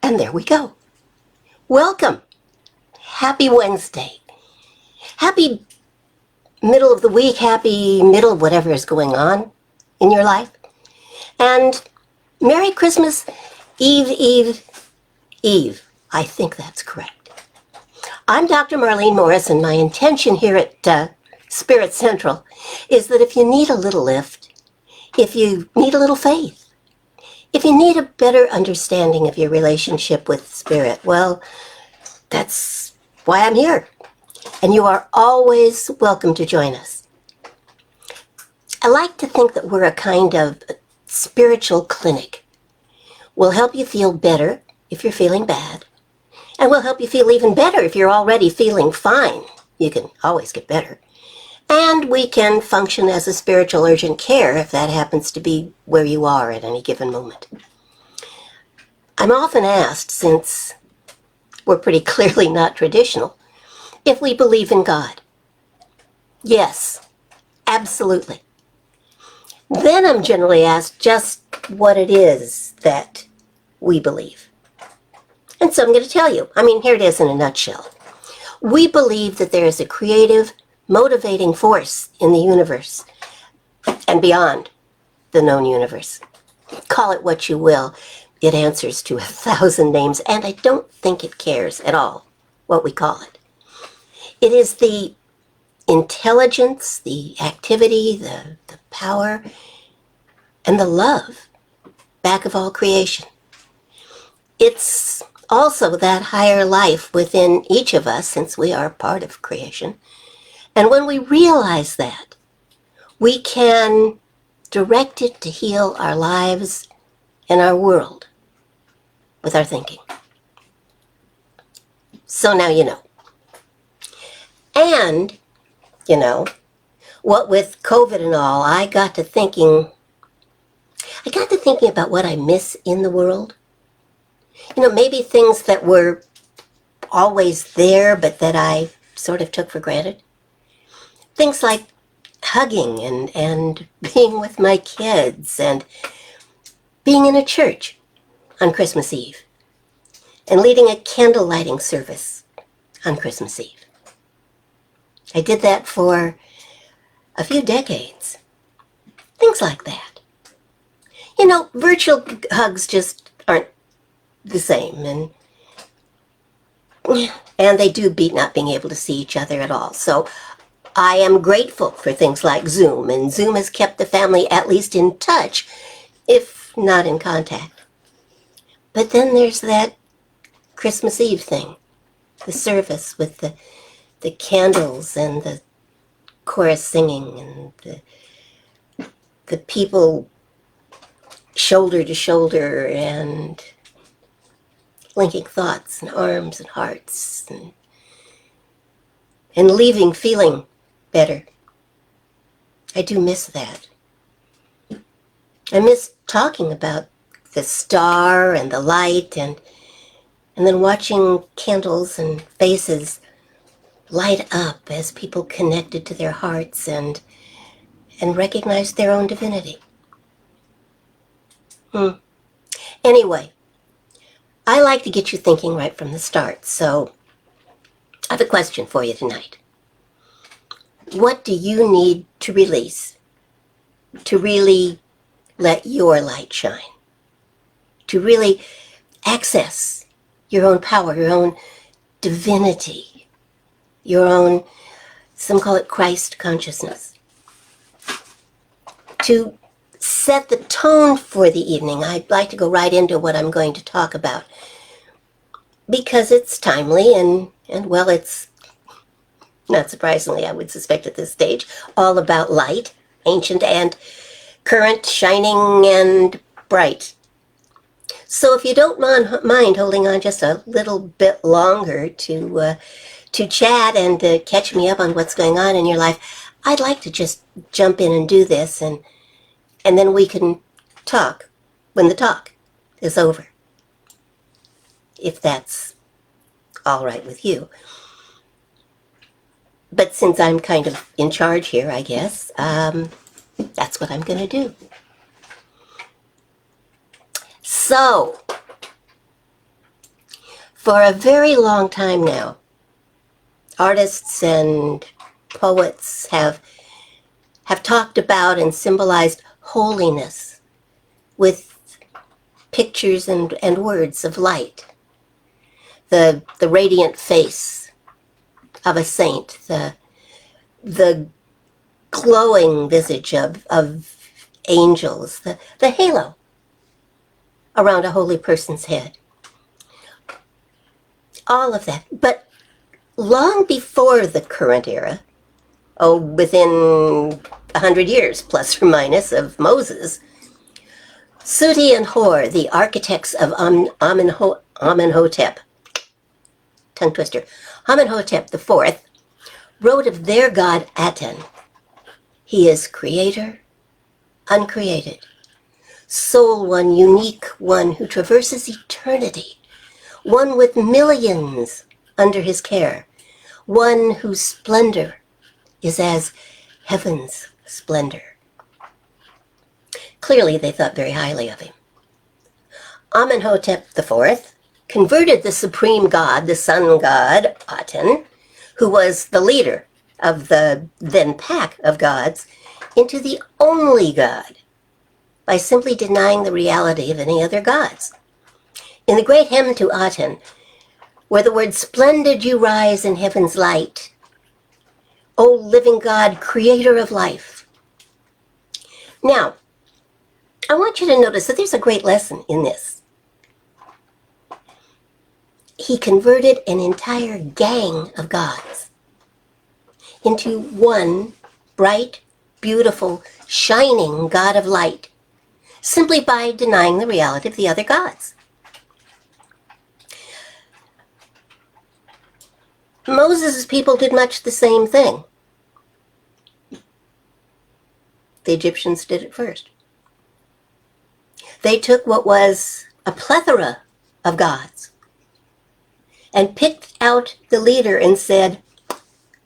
And there we go. Welcome. Happy Wednesday. Happy middle of the week. Happy middle of whatever is going on in your life. And Merry Christmas Eve, Eve, Eve. I think that's correct. I'm Dr. Marlene Morris, and my intention here at Spirit Central is that if you need a little lift, if you need a little faith, if you need a better understanding of your relationship with Spirit, well, that's why I'm here. And you are always welcome to join us. I like to think that we're a kind of spiritual clinic. We'll help you feel better if you're feeling bad. And we'll help you feel even better if you're already feeling fine. You can always get better. And we can function as a spiritual urgent care if that happens to be where you are at any given moment. I'm often asked, since we're pretty clearly not traditional, if we believe in God. Yes, absolutely. Then I'm generally asked just what it is that we believe. And so I'm going to tell you. Here it is in a nutshell. We believe that there is a creative, motivating force in the universe and beyond the known universe. Call it what you will. It answers to 1,000 names, and I don't think it cares at all what we call it. It is the intelligence, the activity, the power, and the love back of all creation. It's also that higher life within each of us, since we are part of creation. And when we realize that, we can direct it to heal our lives and our world with our thinking. So now you know. And, what with COVID and all, I got to thinking about what I miss in the world. Maybe things that were always there, but that I sort of took for granted. Things like hugging and being with my kids and being in a church on Christmas Eve and leading a candle lighting service on Christmas Eve. I did that for a few decades. Things like that. Virtual hugs just aren't the same, and they do beat not being able to see each other at all. So I am grateful for things like Zoom, and Zoom has kept the family at least in touch, if not in contact. But then there's that Christmas Eve thing, the service with the candles and the chorus singing and the people shoulder to shoulder and linking thoughts and arms and hearts and leaving feeling better. I do miss that. I miss talking about the star and the light and then watching candles and faces light up as people connected to their hearts and recognized their own divinity. Anyway, I like to get you thinking right from the start, so I have a question for you tonight. What do you need to release to really let your light shine? To really access your own power, your own divinity, your own, some call it Christ consciousness. To set the tone for the evening, I'd like to go right into what I'm going to talk about, because it's timely and well, it's, not surprisingly, I would suspect at this stage, all about light, ancient and current, shining and bright. So if you don't mind holding on just a little bit longer to chat and to catch me up on what's going on in your life, I'd like to just jump in and do this, and then we can talk when the talk is over, if that's all right with you. But since I'm kind of in charge here, I guess, that's what I'm going to do. So, For a very long time now, artists and poets have talked about and symbolized holiness with pictures and words of light. The radiant face of a saint, the glowing visage of angels, the halo around a holy person's head. All of that. But long before the current era, within 100 years, plus or minus, of Moses, Suti and Hor, the architects of Amenhotep, tongue twister, Amenhotep IV, wrote of their god Aten. He is creator, uncreated, soul one, unique one who traverses eternity, one with millions under his care, one whose splendor is as heaven's splendor. Clearly, they thought very highly of him. Amenhotep IV converted the supreme god, the sun god, Aten, who was the leader of the then pack of gods, into the only god by simply denying the reality of any other gods. In the great hymn to Aten, where the word "splendid you rise in heaven's light, O living God, creator of life." Now, I want you to notice that there's a great lesson in this. He converted an entire gang of gods into one bright, beautiful, shining God of light, simply by denying the reality of the other gods. Moses' people did much the same thing. The Egyptians did it first. They took what was a plethora of gods and picked out the leader and said,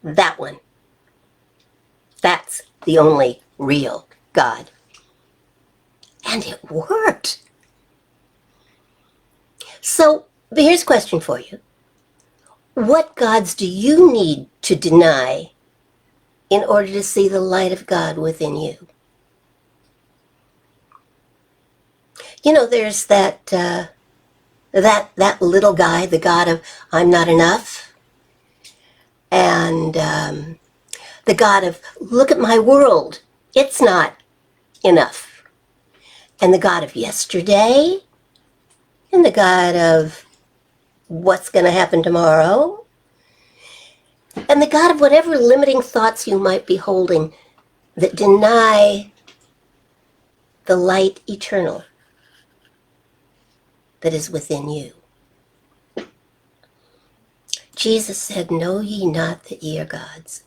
that one. That's the only real God. And it worked. So here's a question for you. What gods do you need to deny in order to see the light of God within you? You know, there's that little guy, the god of I'm not enough, and the god of look at my world, it's not enough, and the god of yesterday, and the god of what's going to happen tomorrow, and the god of whatever limiting thoughts you might be holding that deny the light eternal that is within you. Jesus said, "Know ye not that ye are gods?"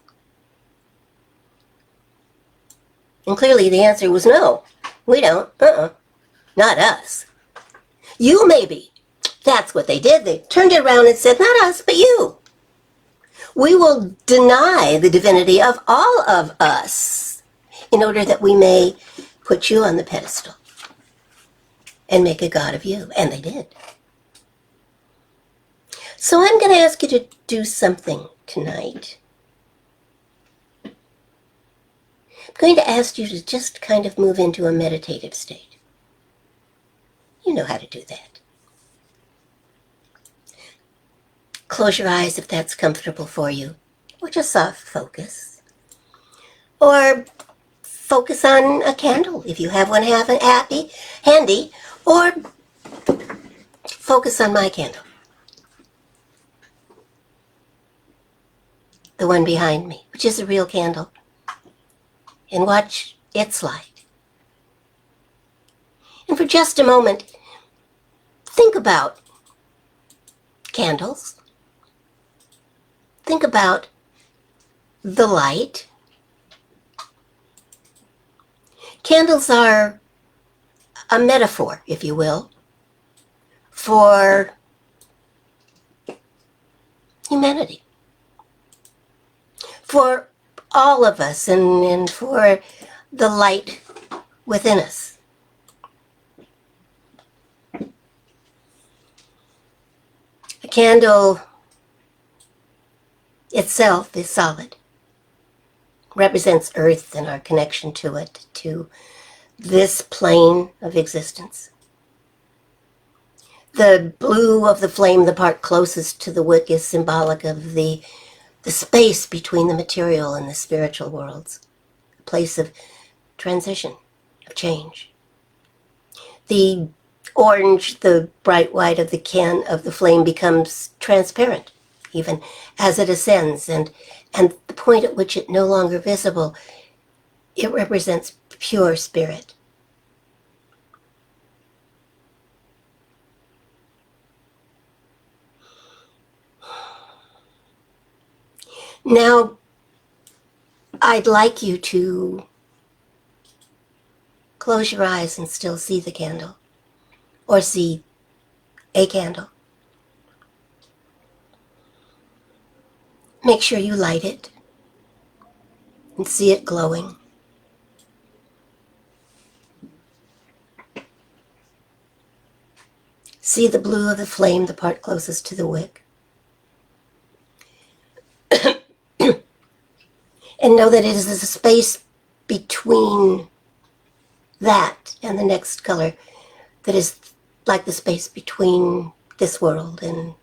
And clearly the answer was no. We don't. Not us. You maybe. That's what they did. They turned it around and said, not us, but you. We will deny the divinity of all of us in order that we may put you on the pedestal and make a god of you. And they did. So I'm going to ask you to do something tonight. I'm going to ask you to just kind of move into a meditative state. You know how to do that. Close your eyes if that's comfortable for you, or just soft focus. Or focus on a candle if you have one handy, or focus on my candle, the one behind me, which is a real candle, and watch its light. And for just a moment, think about candles. Think about the light. Candles are a metaphor, if you will, for humanity, for all of us, and for the light within us. candle itself is solid, represents earth and our connection to it, to this plane of existence. The blue of the flame, the part closest to the wick, is symbolic of the space between the material and the spiritual worlds, a place of transition, of change. The orange, the bright white of the flame becomes transparent, even as it ascends, and the point at which it's no longer visible, it represents pure spirit. Now, I'd like you to close your eyes and still see the candle, or see a candle. Make sure you light it and see it glowing. See the blue of the flame, the part closest to the wick. And know that it is a space between that and the next color that is like the space between this world and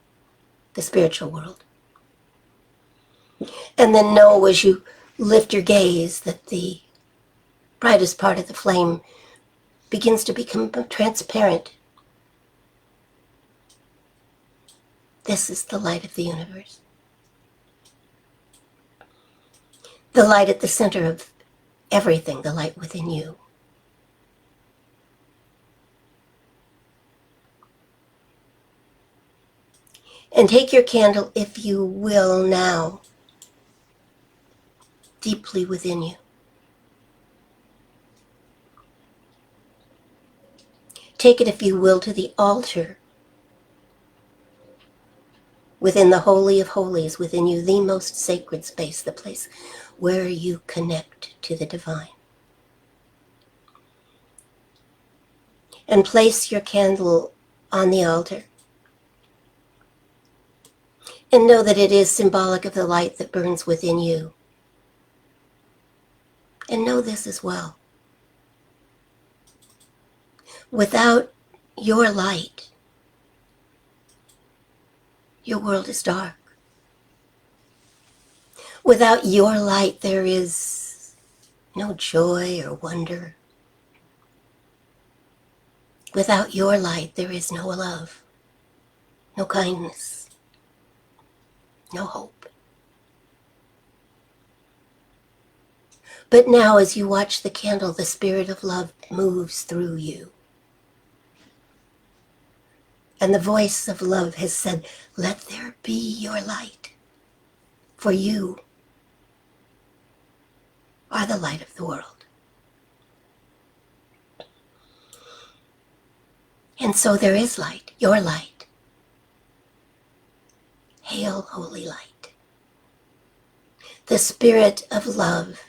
the spiritual world. And then know as you lift your gaze that the brightest part of the flame begins to become transparent. This is the light of the universe. The light at the center of everything, the light within you. And take your candle, if you will, now, deeply within you. Take it, if you will, to the altar within the Holy of Holies within you, the most sacred space, the place where you connect to the divine. And place your candle on the altar. And know that it is symbolic of the light that burns within you. And know this as well. Without your light, your world is dark. Without your light, there is no joy or wonder. Without your light, there is no love, no kindness, no hope. But now, as you watch the candle, the spirit of love moves through you. And the voice of love has said, let there be your light, for you are the light of the world. And so there is light, your light. Hail, holy light. The spirit of love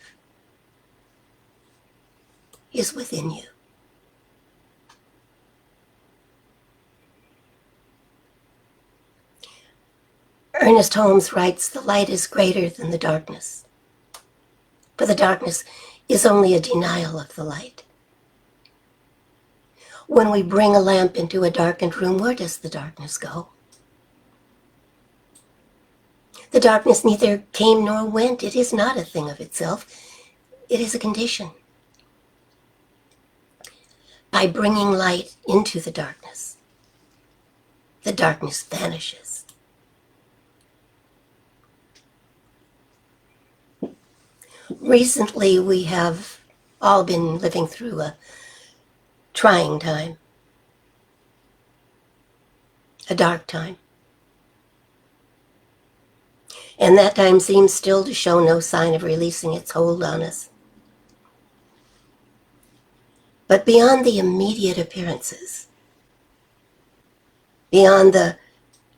is within you. Ernest Holmes writes, the light is greater than the darkness, for the darkness is only a denial of the light. When we bring a lamp into a darkened room, where does the darkness go? The darkness neither came nor went. It is not a thing of itself. It is a condition. By bringing light into the darkness vanishes. Recently, we have all been living through a trying time, a dark time. And that time seems still to show no sign of releasing its hold on us. But beyond the immediate appearances, beyond the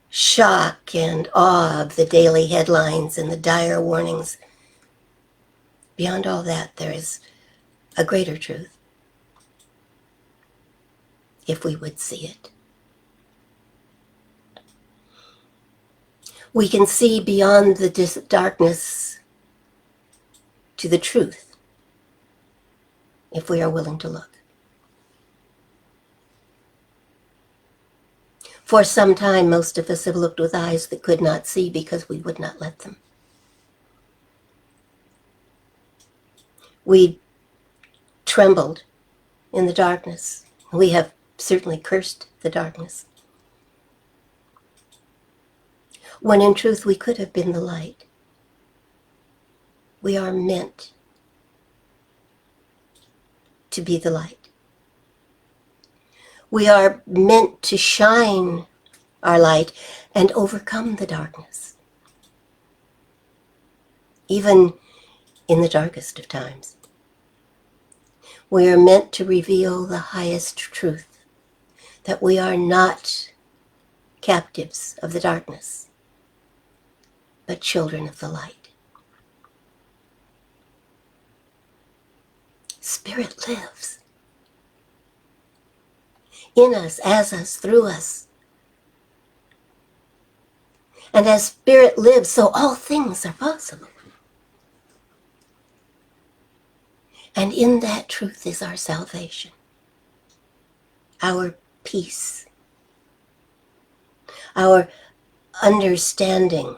shock and awe of the daily headlines and the dire warnings, beyond all that, there is a greater truth, if we would see it. We can see beyond the darkness to the truth if we are willing to look. For some time, most of us have looked with eyes that could not see because we would not let them. We trembled in the darkness. We have certainly cursed the darkness, when in truth we could have been the light. We are meant to be the light. We are meant to shine our light and overcome the darkness, even in the darkest of times. We are meant to reveal the highest truth, that we are not captives of the darkness, but children of the light. Spirit lives in us, as us, through us. And as Spirit lives, so all things are possible. And in that truth is our salvation, our peace, our understanding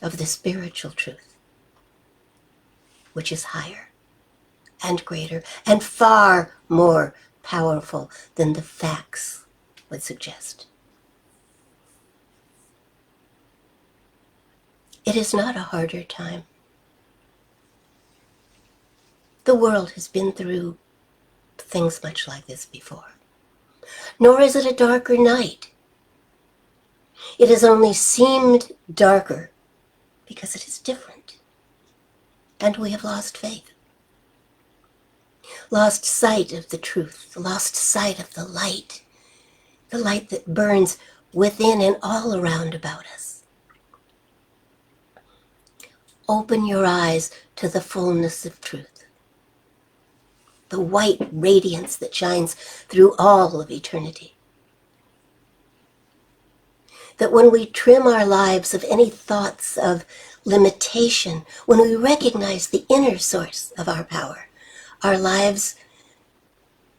of the spiritual truth, which is higher and greater and far more powerful than the facts would suggest. It is not a harder time. The world has been through things much like this before. Nor is it a darker night. It has only seemed darker because it is different. And we have lost faith, lost sight of the truth, lost sight of the light that burns within and all around about us. Open your eyes to the fullness of truth, the white radiance that shines through all of eternity. That when we trim our lives of any thoughts of limitation, when we recognize the inner source of our power, our lives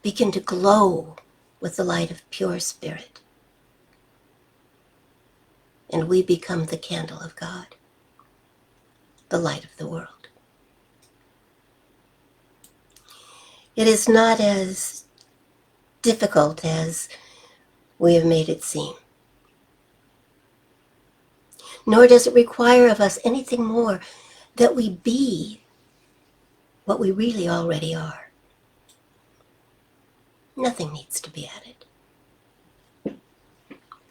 begin to glow with the light of pure spirit. And we become the candle of God, the light of the world. It is not as difficult as we have made it seem. Nor does it require of us anything more that we be what we really already are. Nothing needs to be added,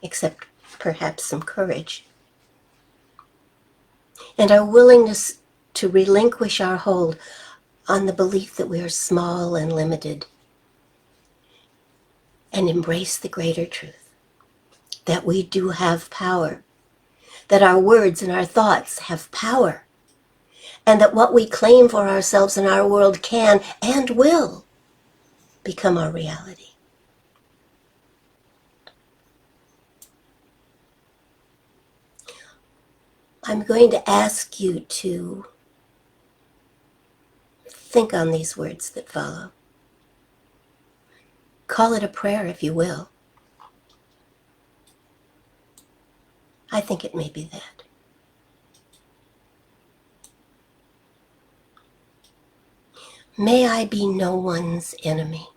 except perhaps some courage and our willingness to relinquish our hold on the belief that we are small and limited and embrace the greater truth, that we do have power, that our words and our thoughts have power, and that what we claim for ourselves in our world can and will become our reality. I'm going to ask you to think on these words that follow. Call it a prayer if you will. I think it may be that. May I be no one's enemy.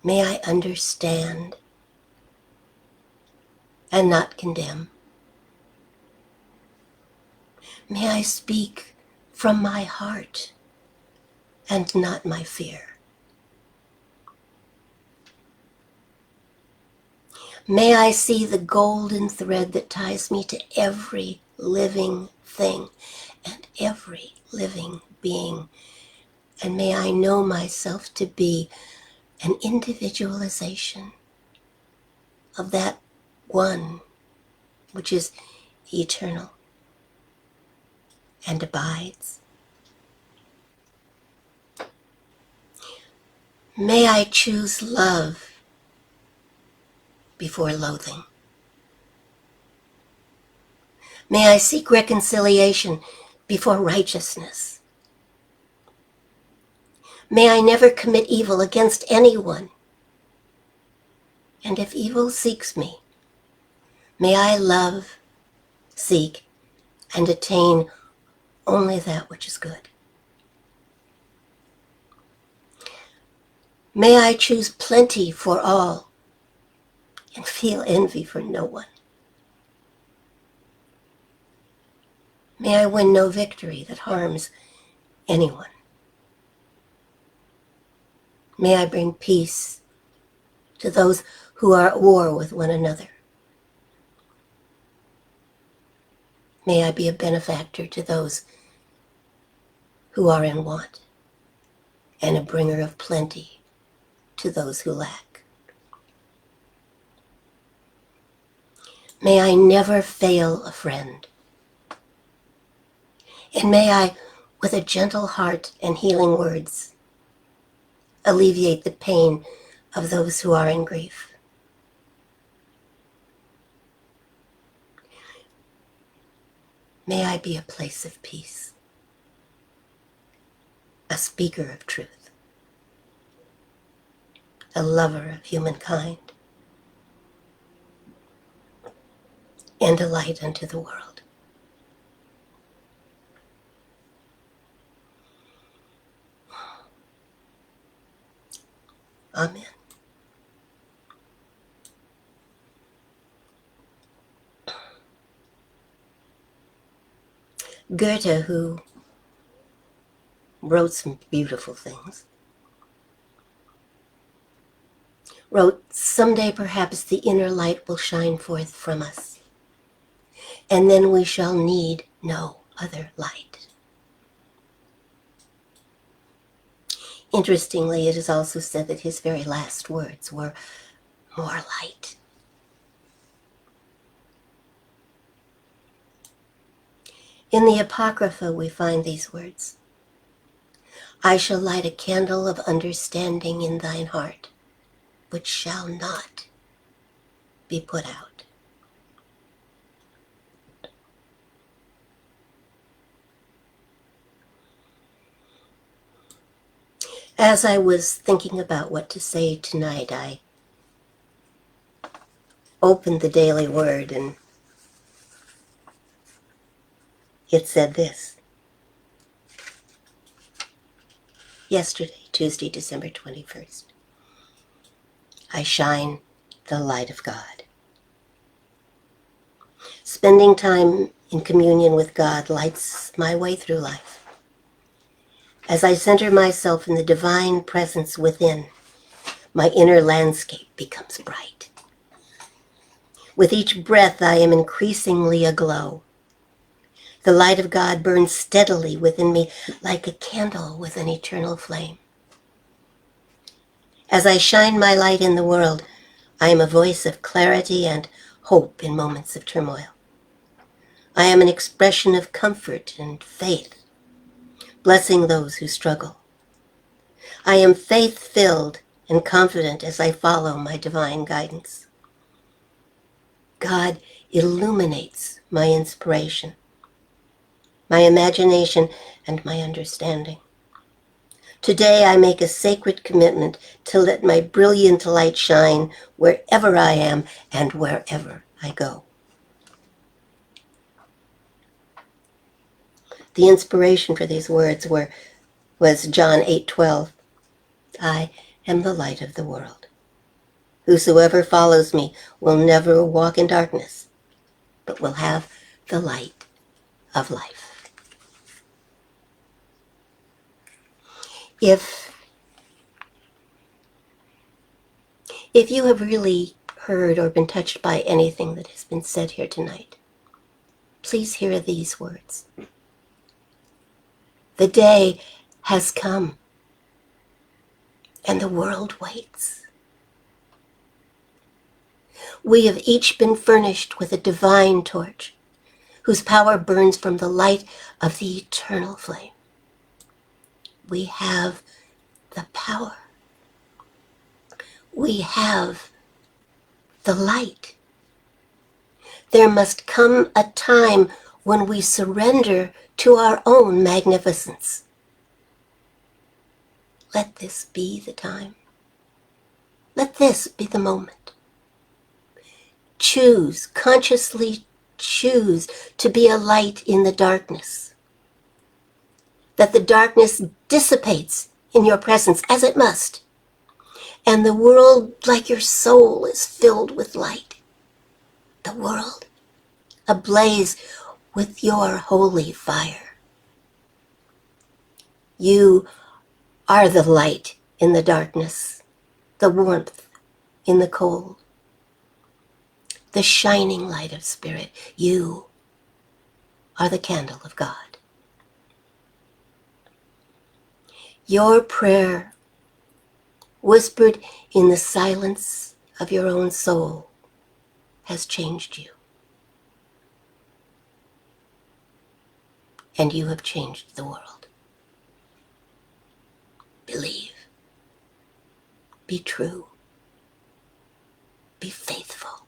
May I understand and not condemn. May I speak from my heart and not my fear. May I see the golden thread that ties me to every living thing and every living being. And may I know myself to be an individualization of that one which is eternal and abides. May I choose love before loathing. May I seek reconciliation before righteousness. May I never commit evil against anyone. And if evil seeks me, may I love, seek, and attain only that which is good. May I choose plenty for all and feel envy for no one. May I win no victory that harms anyone. May I bring peace to those who are at war with one another. May I be a benefactor to those who are in want and a bringer of plenty to those who lack. May I never fail a friend. And may I, with a gentle heart and healing words, alleviate the pain of those who are in grief. May I be a place of peace, a speaker of truth, a lover of humankind, and a light unto the world. Amen. Goethe, who wrote some beautiful things, wrote, "Someday perhaps the inner light will shine forth from us, and then we shall need no other light." Interestingly, it is also said that his very last words were, "More light." In the Apocrypha, we find these words, "I shall light a candle of understanding in thine heart, which shall not be put out." As I was thinking about what to say tonight, I opened the Daily Word and it said this. Yesterday, Tuesday, December 21st. I shine the light of God. Spending time in communion with God lights my way through life. As I center myself in the divine presence within, my inner landscape becomes bright. With each breath, I am increasingly aglow. The light of God burns steadily within me like a candle with an eternal flame. As I shine my light in the world, I am a voice of clarity and hope in moments of turmoil. I am an expression of comfort and faith, blessing those who struggle. I am faith-filled and confident as I follow my divine guidance. God illuminates my inspiration, my imagination, and my understanding. Today I make a sacred commitment to let my brilliant light shine wherever I am and wherever I go. The inspiration for these words was John 8:12. I am the light of the world. Whosoever follows me will never walk in darkness, but will have the light of life. If you have really heard or been touched by anything that has been said here tonight, please hear these words. The day has come, and the world waits. We have each been furnished with a divine torch, whose power burns from the light of the eternal flame. We have the power. We have the light. There must come a time when we surrender to our own magnificence. Let this be the time. Let this be the moment. Choose, consciously choose to be a light in the darkness. That the darkness dissipates in your presence, as it must. And the world, like your soul, is filled with light. The world ablaze with your holy fire. You are the light in the darkness, the warmth in the cold, the shining light of Spirit. You are the candle of God. Your prayer, whispered in the silence of your own soul, has changed you. And you have changed the world. Believe. Be true. Be faithful.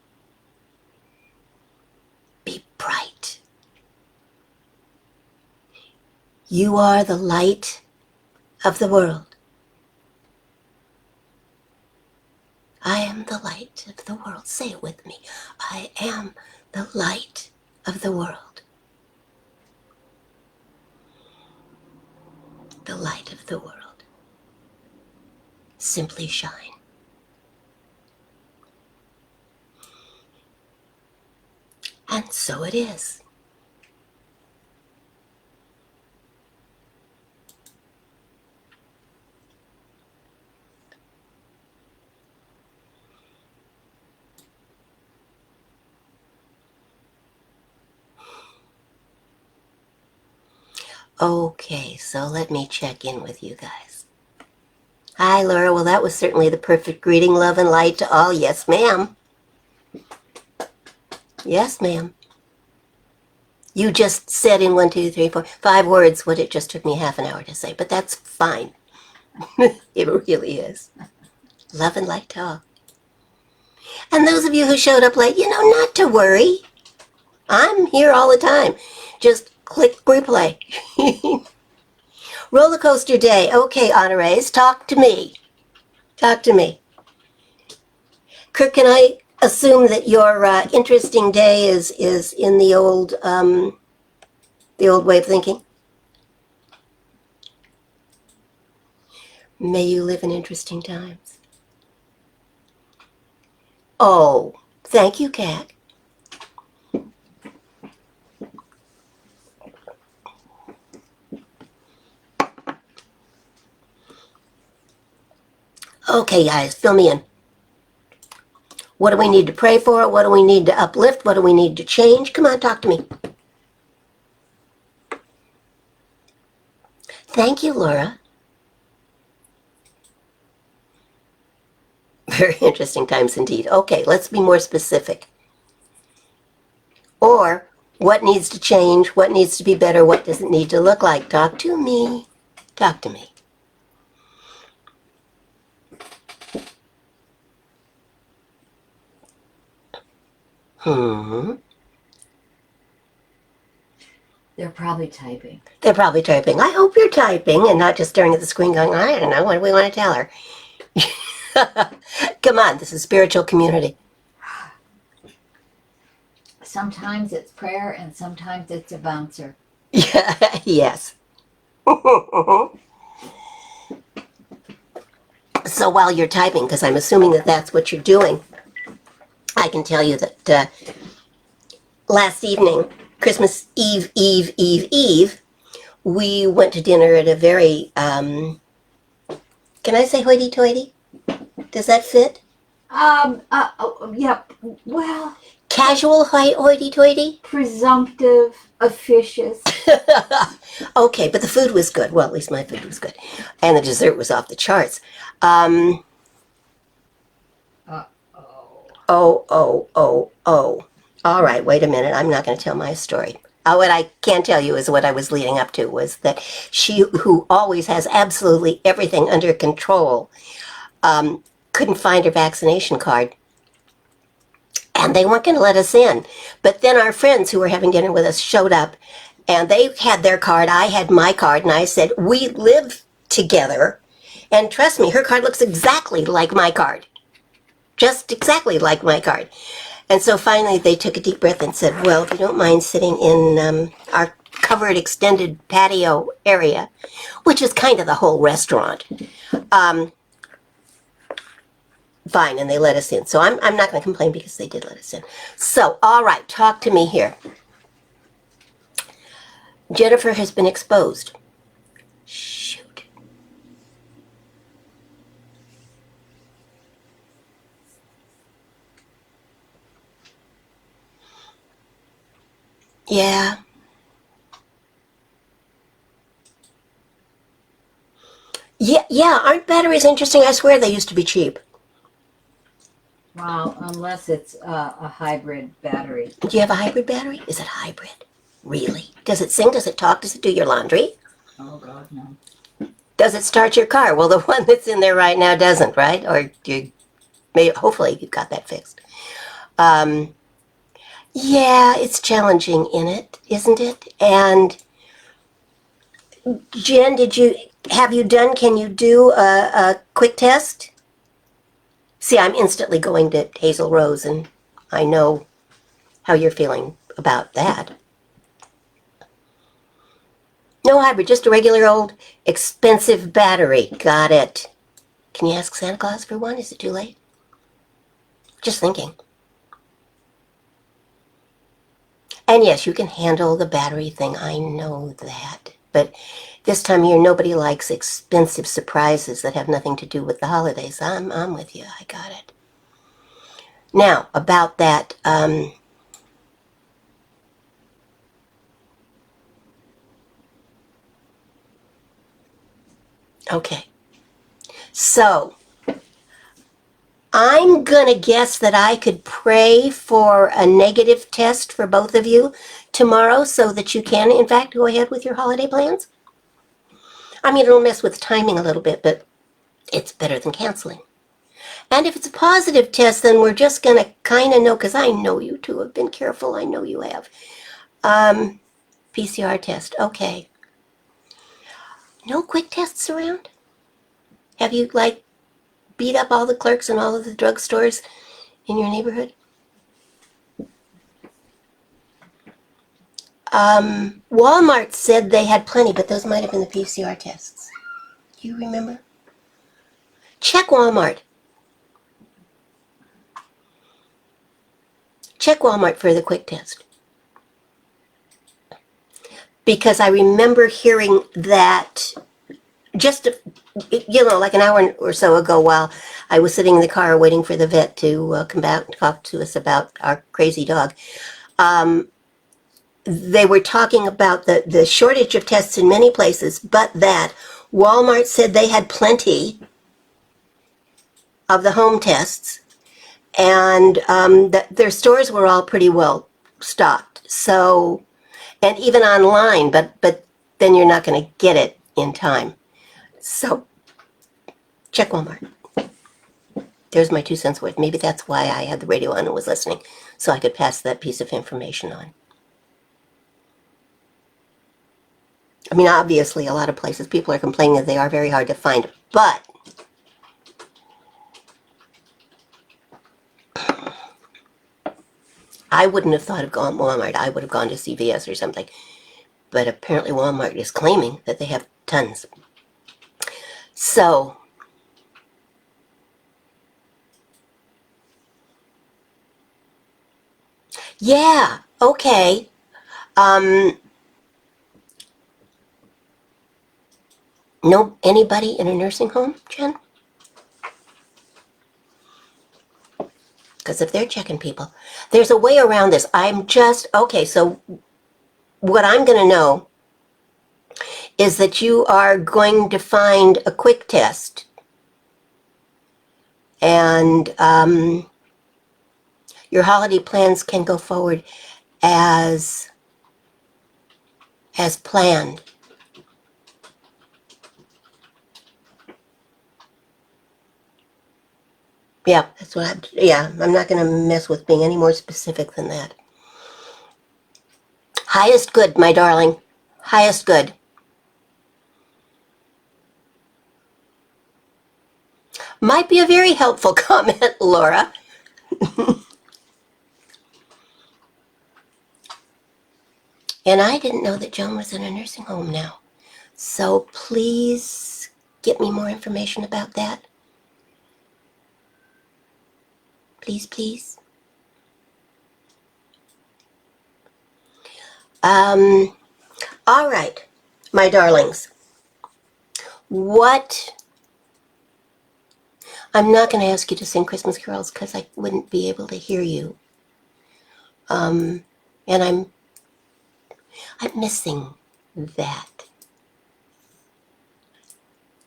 Be bright. You are the light of the world. I am the light of the world. Say it with me. I am the light of the world. The light of the world. Simply shine. And so it is. Okay, so let me check in with you guys. Hi, Laura. Well, that was certainly the perfect greeting, love and light to all. Yes, ma'am. Yes, ma'am. You just said in 1, 2, 3, 4, 5 words what it just took me half an hour to say, but that's fine. It really is. Love and light to all. And those of you who showed up late, not to worry. I'm here all the time. Just click replay. Roller coaster day. Okay, honorees, talk to me. Talk to me. Kirk, can I assume that your interesting day is in the old way of thinking? May you live in interesting times. Oh, thank you, Kat. Okay, guys, fill me in. What do we need to pray for? What do we need to uplift? What do we need to change? Come on, talk to me. Thank you, Laura. Very interesting times indeed. Okay, let's be more specific. Or, what needs to change? What needs to be better? What does it need to look like? Talk to me. Talk to me. They're probably typing. They're probably typing. I hope you're typing and not just staring at the screen going, I don't know, what do we want to tell her? Come on, this is spiritual community. Sometimes it's prayer and sometimes it's a bouncer. Yeah, yes. So while you're typing, because I'm assuming that that's what you're doing, I can tell you that last evening, Christmas Eve, we went to dinner at a very, can I say hoity-toity? Does that fit? Yeah, well... Casual hoity-toity? Presumptive, officious. Okay, but the food was good. Well, at least my food was good. And the dessert was off the charts. Oh. All right, wait a minute. I'm not going to tell my story. What I can tell you is what I was leading up to was that she, who always has absolutely everything under control, couldn't find her vaccination card. and they weren't going to let us in. But then our friends who were having dinner with us showed up, and they had their card. I had my card, and I said, we live together, and trust me, her card looks exactly like my card. Just exactly like my card. And so finally they took a deep breath and said, well, if you don't mind sitting in our covered extended patio area, which is kind of the whole restaurant, fine, and they let us in. So I'm not going to complain because they did let us in. So, all right, talk to me here. Jennifer has been exposed. Shoot. Yeah. Yeah, aren't batteries interesting? I swear they used to be cheap. Wow, unless it's a hybrid battery. Do you have a hybrid battery? Is it hybrid? Really? Does it sing? Does it talk? Does it do your laundry? Oh God, no. Does it start your car? Well, the one that's in there right now doesn't, right? Or hopefully you've got that fixed. Um, yeah, it's challenging in it, isn't it? And Jen, can you do a quick test? See, I'm instantly going to Hazel Rose, and I know how you're feeling about that. No hybrid, just a regular old expensive battery. Got it. Can you ask Santa Claus for one? Is it too late? Just thinking. And yes, you can handle the battery thing. I know that. But this time of year, nobody likes expensive surprises that have nothing to do with the holidays. I'm with you. I got it. Now, about that, okay. So, I'm going to guess that I could pray for a negative test for both of you tomorrow so that you can, in fact, go ahead with your holiday plans. I mean, it'll mess with timing a little bit, but it's better than canceling. And if it's a positive test, then we're just going to kind of know, because I know you two have been careful. I know you have. PCR test. Okay. No quick tests around? Have you, like, beat up all the clerks in all of the drugstores in your neighborhood? Walmart said they had plenty, but those might have been the PCR tests. Do you remember? Check Walmart. Check Walmart for the quick test. Because I remember hearing that just, like an hour or so ago while I was sitting in the car waiting for the vet to come back and talk to us about our crazy dog. They were talking about the shortage of tests in many places, but that Walmart said they had plenty of the home tests, and that their stores were all pretty well stocked. So, and even online, but then you're not going to get it in time. So, check Walmart. There's my 2 cents worth. Maybe that's why I had the radio on and was listening, so I could pass that piece of information on. I mean, obviously, a lot of places people are complaining that they are very hard to find, but I wouldn't have thought of going to Walmart. I would have gone to CVS or something. But apparently Walmart is claiming that they have tons. So, yeah, okay. Know anybody in a nursing home, Jen? Because if they're checking people, there's a way around this. Okay, so what I'm going to know is that you are going to find a quick test. And your holiday plans can go forward as planned. Yeah, that's what I'm not going to mess with being any more specific than that. Highest good, my darling. Highest good. Might be a very helpful comment, Laura. And I didn't know that Joan was in a nursing home now. So please get me more information about that. Please, please. All right, my darlings. What? I'm not going to ask you to sing Christmas carols because I wouldn't be able to hear you. And I'm missing that.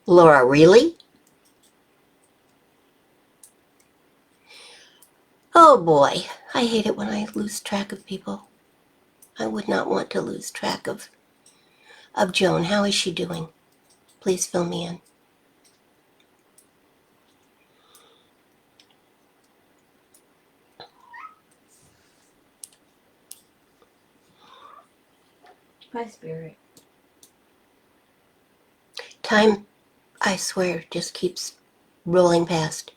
Laura, really? Oh boy, I hate it when I lose track of people. I would not want to lose track of Joan. How is she doing? Please fill me in. My spirit. Time, I swear, just keeps rolling past.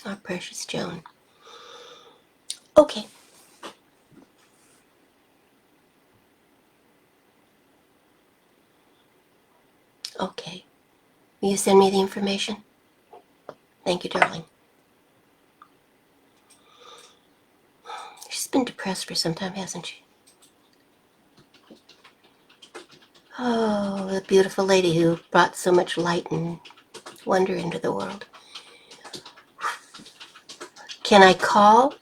Our precious Joan. Okay. Okay. Will you send me the information? Thank you, darling. She's been depressed for some time, hasn't she? Oh, the beautiful lady who brought so much light and wonder into the world. Can I call?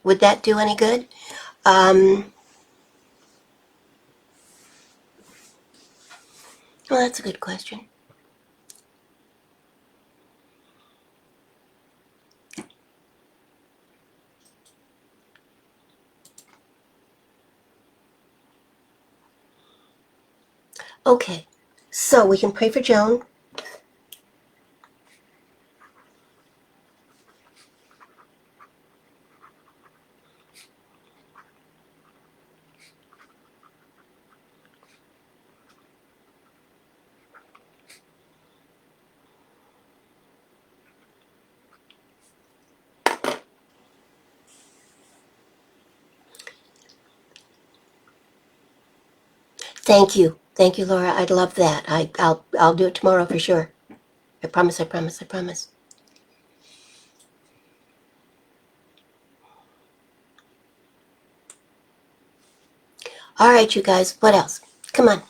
Would that do any good? Well, that's a good question. Okay, so we can pray for Joan. Thank you. Thank you, Laura. I'd love that. I'll do it tomorrow for sure. I promise, I promise, I promise. All right, you guys, what else? Come on.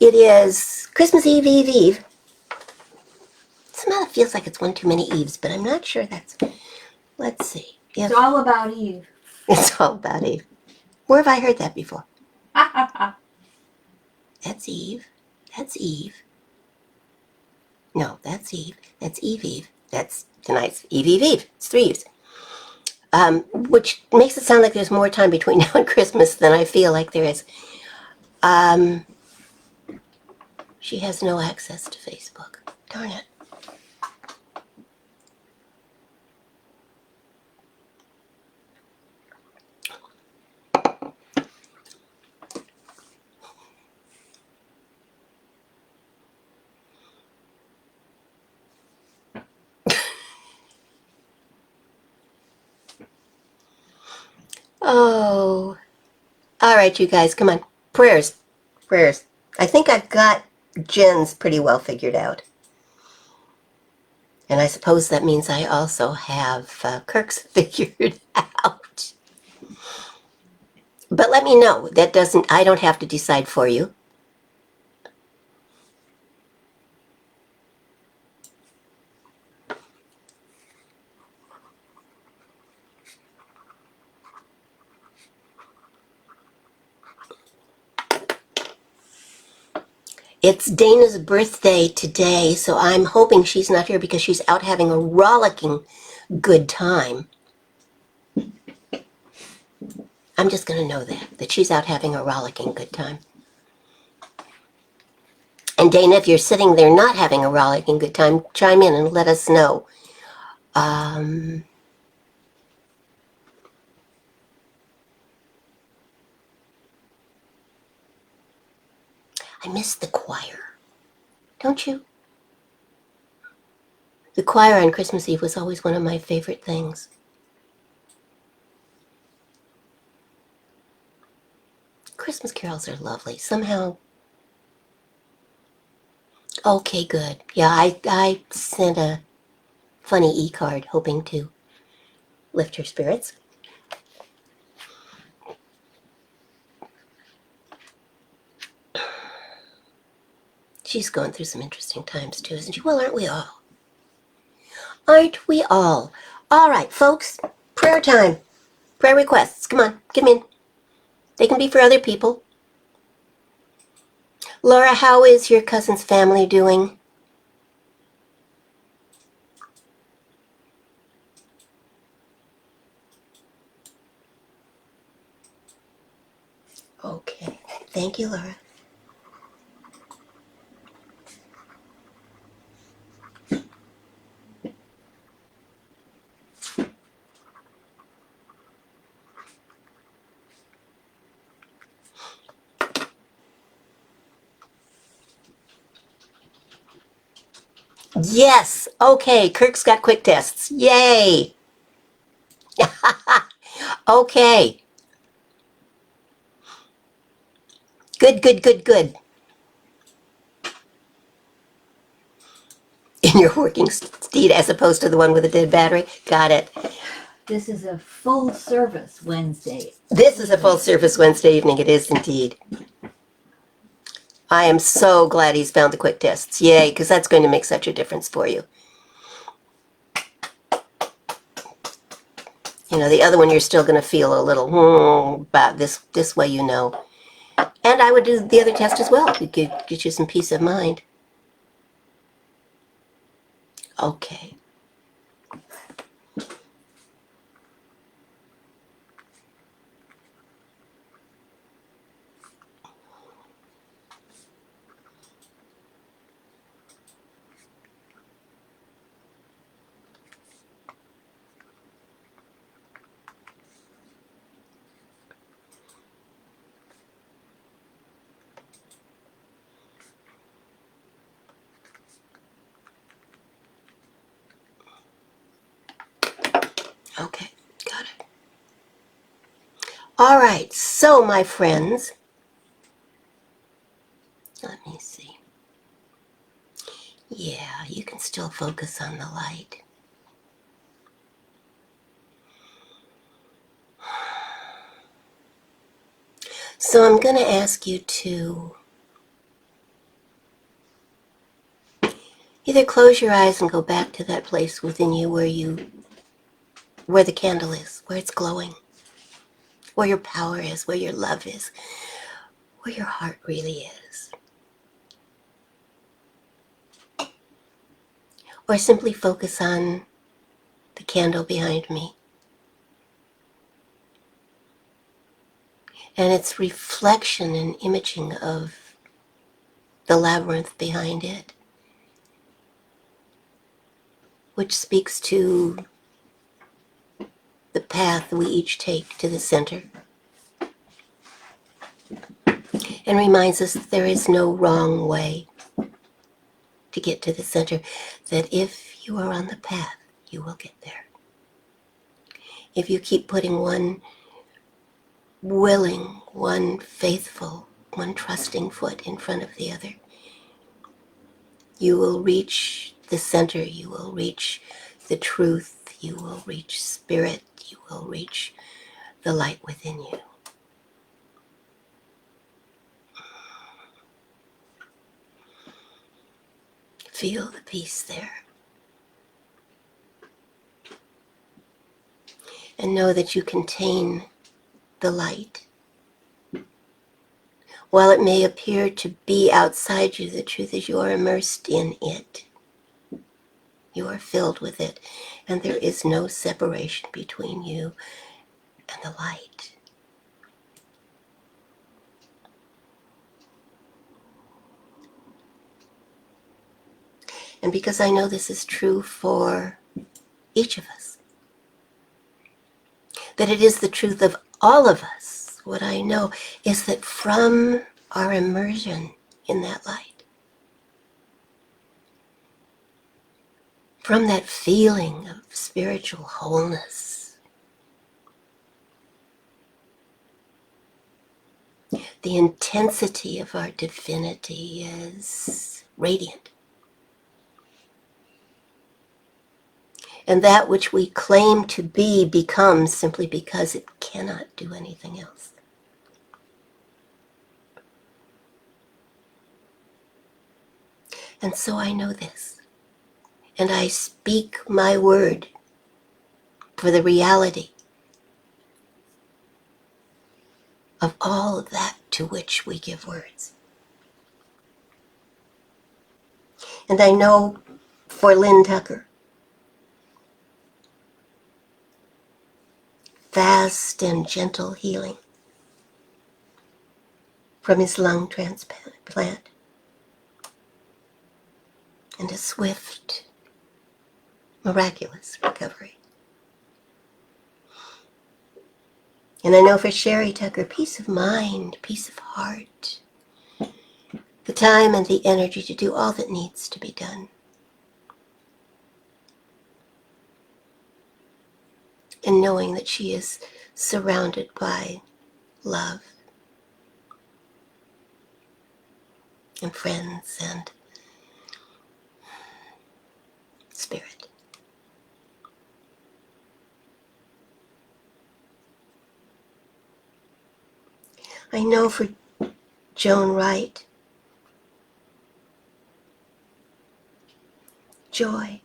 It is Christmas Eve, Eve, Eve. Somehow it feels like it's one too many Eves, but I'm not sure that's... Let's see. It's all about Eve. It's all about Eve. Where have I heard that before? That's Eve. That's Eve. No, that's Eve. That's Eve, Eve. That's tonight's Eve, Eve, Eve. It's 3 Eves. Which makes it sound like there's more time between now and Christmas than I feel like there is. She has no access to Facebook. Darn it. Oh. All right, you guys, come on. Prayers. Prayers. I think I've got Jen's pretty well figured out. And I suppose that means I also have Kirk's figured out. But let me know. I don't have to decide for you. It's Dana's birthday today, so I'm hoping she's not here because she's out having a rollicking good time. I'm just going to know that she's out having a rollicking good time. And Dana, if you're sitting there not having a rollicking good time, chime in and let us know. I miss the choir. Don't you? The choir on Christmas Eve was always one of my favorite things. Christmas carols are lovely. Somehow, okay, good. Yeah, I sent a funny e-card hoping to lift her spirits. She's going through some interesting times too, isn't she? Well, aren't we all? Aren't we all? All right, folks, prayer time. Prayer requests. Come on, get them in. They can be for other people. Laura, how is your cousin's family doing? Okay. Thank you, Laura. Yes. Okay. Kirk's got quick tests. Yay. Okay. Good, good, good, good. In your working steed as opposed to the one with a dead battery. Got it. This is a full service Wednesday. This is a full service Wednesday evening. It is indeed. I am so glad he's found the quick tests. Yay, because that's going to make such a difference for you. You know, the other one you're still going to feel a little about this way, you know. And I would do the other test as well. It could get you some peace of mind. Okay. Okay, got it. All right, so my friends, let me see. Yeah, you can still focus on the light. So I'm going to ask you to either close your eyes and go back to that place within you where the candle is, where it's glowing, where your power is, where your love is, where your heart really is. Or simply focus on the candle behind me and its reflection and imaging of the labyrinth behind it, which speaks to the path we each take to the center and reminds us that there is no wrong way to get to the center, that if you are on the path, you will get there. If you keep putting one willing, one faithful, one trusting foot in front of the other, you will reach the center, you will reach the truth, you will reach spirit, you will reach the light within you. Feel the peace there. And know that you contain the light. While it may appear to be outside you, the truth is you are immersed in it. You are filled with it, and there is no separation between you and the light. And because I know this is true for each of us, that it is the truth of all of us, what I know is that from our immersion in that light, from that feeling of spiritual wholeness, the intensity of our divinity is radiant. And that which we claim to be becomes simply because it cannot do anything else. And so I know this. And I speak my word for the reality of all of that to which we give words. And I know for Lynn Tucker, fast and gentle healing from his lung transplant, and a swift, miraculous recovery. And I know for Sherry Tucker, peace of mind, peace of heart, the time and the energy to do all that needs to be done. And knowing that she is surrounded by love and friends and spirit. I know for Joan Wright, joy,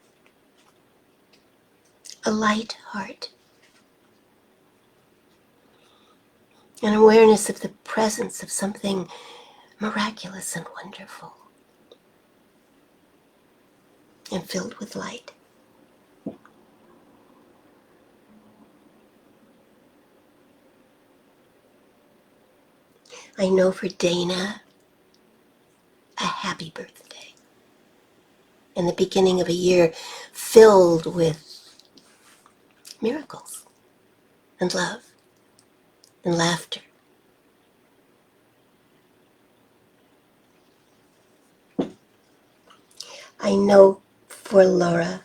a light heart, an awareness of the presence of something miraculous and wonderful and filled with light. I know for Dana, a happy birthday and the beginning of a year filled with miracles and love and laughter. I know for Laura,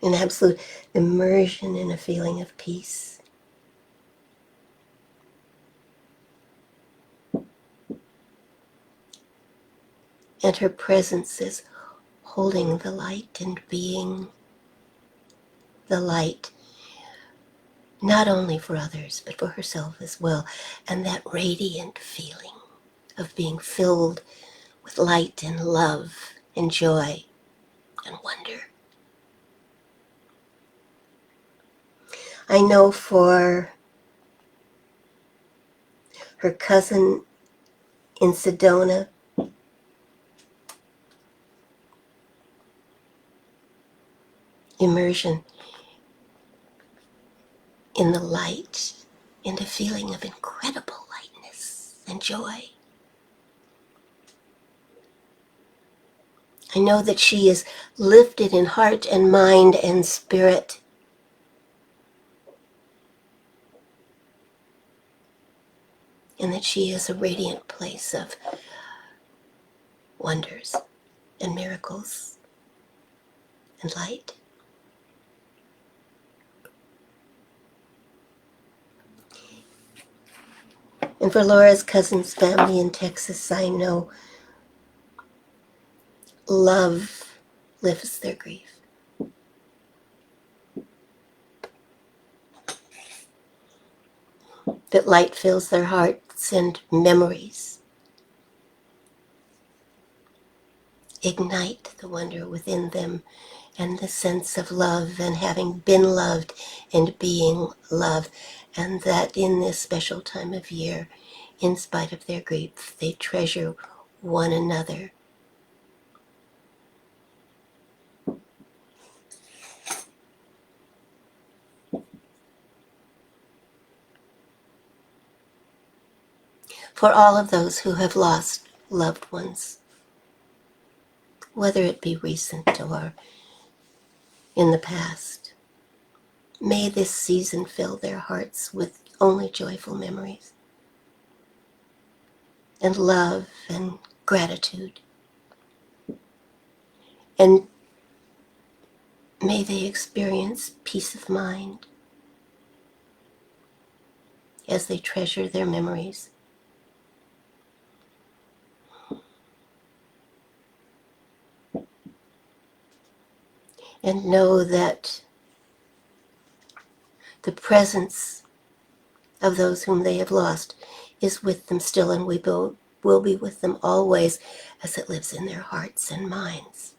an absolute immersion in a feeling of peace. And her presence is holding the light and being the light, not only for others, but for herself as well. And that radiant feeling of being filled with light and love and joy and wonder. I know for her cousin in Sedona, immersion in the light and a feeling of incredible lightness and joy. I know that she is lifted in heart and mind and spirit. And that she is a radiant place of wonders and miracles and light. And for Laura's cousin's family in Texas, I know love lifts their grief. That light fills their hearts and memories. Ignite the wonder within them and the sense of love and having been loved and being loved. And that in this special time of year, in spite of their grief, they treasure one another. For all of those who have lost loved ones, whether it be recent or in the past. May this season fill their hearts with only joyful memories and love and gratitude. And may they experience peace of mind as they treasure their memories. And know that the presence of those whom they have lost is with them still, and we will be with them always as it lives in their hearts and minds.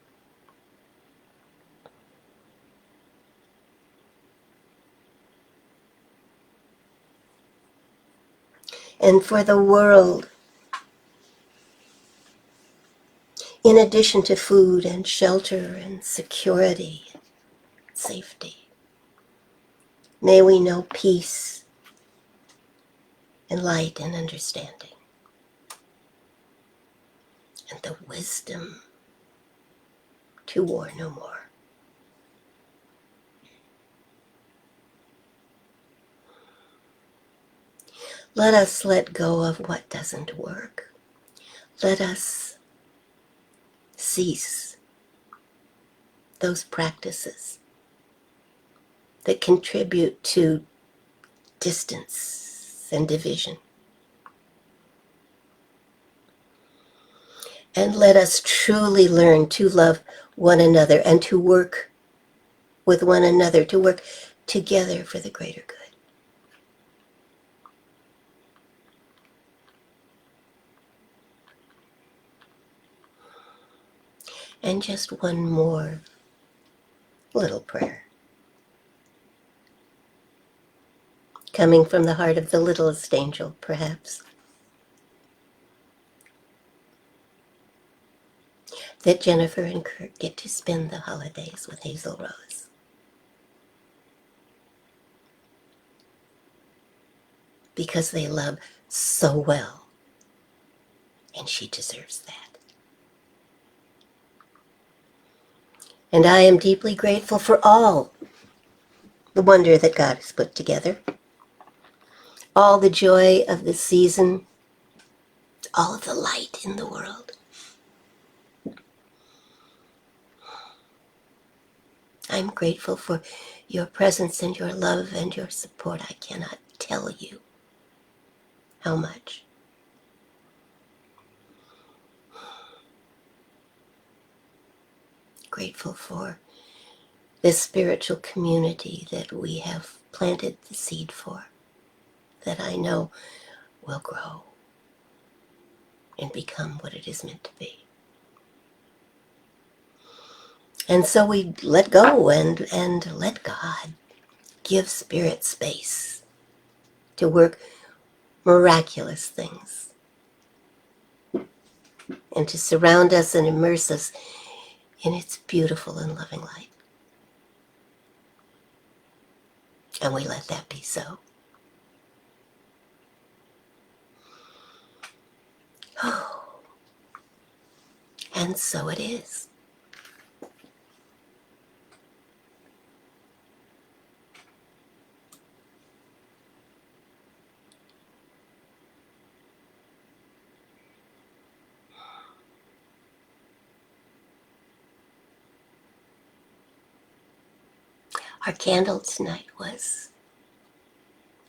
And for the world, in addition to food and shelter and security and safety, may we know peace and light and understanding and the wisdom to war no more. Let us let go of what doesn't work. Let us cease those practices that contribute to distance and division. And let us truly learn to love one another and to work with one another, to work together for the greater good. And just one more little prayer, coming from the heart of the littlest angel, perhaps, that Jennifer and Kurt get to spend the holidays with Hazel Rose. Because they love so well, and she deserves that. And I am deeply grateful for all the wonder that God has put together, all the joy of the season, all of the light in the world. I'm grateful for your presence and your love and your support. I cannot tell you how much. Grateful for this spiritual community that we have planted the seed for, that I know will grow and become what it is meant to be. And so we let go and let God give Spirit space to work miraculous things and to surround us and immerse us in its beautiful and loving light. And we let that be so. Oh, and so it is. Our candle tonight was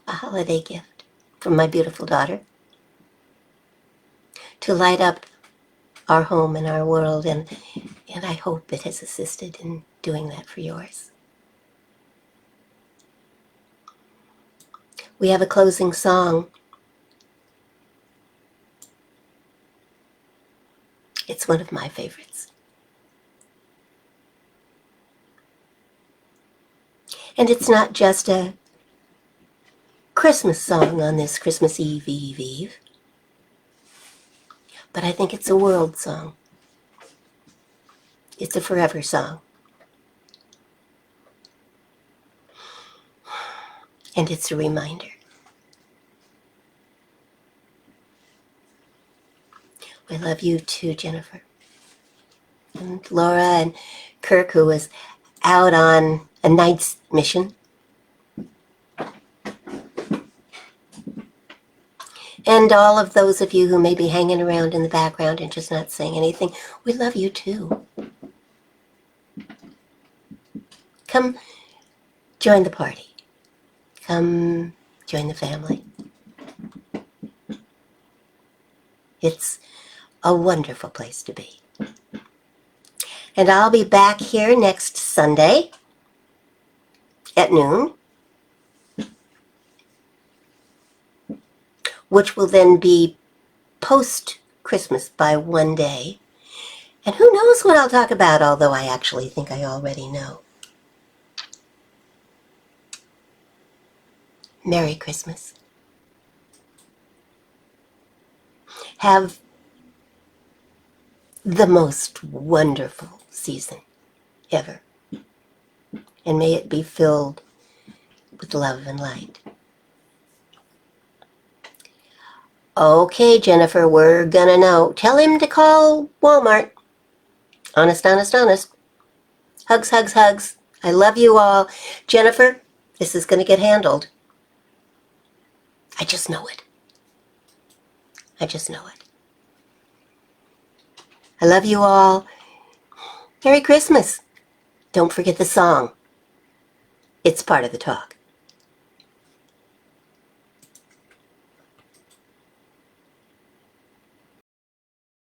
a holiday gift from my beautiful daughter to light up our home and our world, and I hope it has assisted in doing that for yours. We have a closing song. It's one of my favorites. And it's not just a Christmas song on this Christmas Eve, but I think it's a world song. It's a forever song. And it's a reminder. I love you too, Jennifer. And Laura and Kirk, who was out on a night's mission. And all of those of you who may be hanging around in the background and just not saying anything, we love you too. Come join the party. Come join the family. It's a wonderful place to be. And I'll be back here next Sunday at noon, which will then be post-Christmas by one day. And who knows what I'll talk about, although I actually think I already know. Merry Christmas. Have the most wonderful season ever. And may it be filled with love and light. Okay, Jennifer, we're gonna know. Tell him to call Walmart. Honest, honest, honest. Hugs, hugs, hugs. I love you all. Jennifer, this is gonna get handled. I just know it. I just know it. I love you all. Merry Christmas. Don't forget the song. It's part of the talk.